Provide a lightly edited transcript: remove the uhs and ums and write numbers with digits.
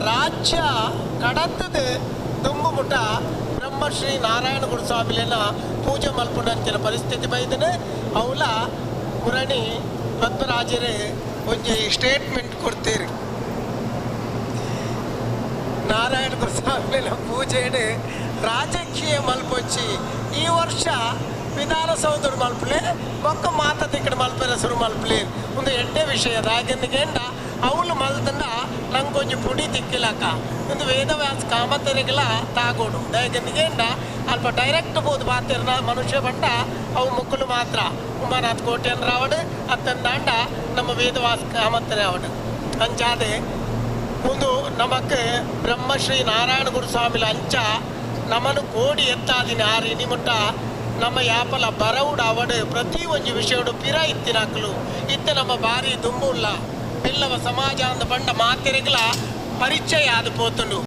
ರಾಜ್ಯ ಕಡತದ ತುಂಬು ಮುಟ ಬ್ರಹ್ಮಶ್ರೀ ನಾರಾಯಣ ಗುರುಸ್ವಾಮಿಲೇನ ಪೂಜೆ ಮಲ್ಪುನಂಚಿನ ಪರಿಸ್ಥಿತಿ ಬೈದನೆ ಅವಲ ಮುರಣಿ ಪದ್ಮರಾಜರೇ ಒಂಜಿ ಸ್ಟೇಟ್ಮೆಂಟ್ ಕೊಡ್ತೀರಿ. ನಾರಾಯಣ ಗುರುಸ್ವಾಮಿಲೇನ ಪೂಜೆಡ್ ರಾಜಕೀಯ ಮಲ್ಪೊಚ್ಚಿ ಈ ವರ್ಷ ವಿಧಾನಸೌಧ ಮಲ್ಪಲೆ ಬೊಕ್ಕ ಮಾತ ತಿಕ್ಕಡ ಮಲ್ಪೆರ ಸುರು ಮಲ್ಪಲೆ ಒಂದು ಎಡ್ಡೆ ವಿಷಯದ ಹಾಗೆಂದ ಅವಳು ಮಲ್ತಂಡ ನಂಗೆ ಕೊಂಚ ಪುಡಿ ತಿಕ್ಕಿಲಕ್ಕ ಒಂದು ವೇದವ್ಯಾಸ ಕಾಮತೆರೆಗೆಲ್ಲ ತಾಗೋಡು ಹೇಗೆಂದ ಅಲ್ಪ ಡೈರೆಕ್ಟ್ ಬೋದು ಮಾತಿರ್ನ ಮನುಷ್ಯ ಬಂಡ ಅವು ಮುಕ್ಕಲು ಮಾತ್ರ ಉಮಾನಾಥ್ ಕೋಟ್ಯನ್ ರಾವಡು ಅತ್ತಂದಾಂಡ ನಮ್ಮ ವೇದವಾಸ ಕಾಮತೆರೆ ಅವಡು ಅಂಚಾದೆ ಒಂದು ನಮಕ್ ಬ್ರಹ್ಮಶ್ರೀ ನಾರಾಯಣ ಗುರುಸ್ವಾಮಿಲ ಅಂಚ ನಮ್ಮನ್ನು ಕೋಡಿ ಎತ್ತಾದಿನ ಆರು ಇನಿಮುಟ್ಟ ನಮ್ಮ ಯಾಪಲ ಬರವುಡ ಅವಡು ಪ್ರತಿ ಒಂದು ವಿಷಯಡು ಪಿರ ಇತ್ತಿನಕ್ಲು ಇತ್ತೆ ನಮ್ಮ ಬಾರಿ ದುಂಬುಲ್ಲ ಪಿಲ್ಲವ ಸಮಾಜ ಅಂದ ಬಂಡ ಮಾತೆರೆಗ್ಲ ಪರಿಚಯ ಆದ ಪೋತುಂಡು.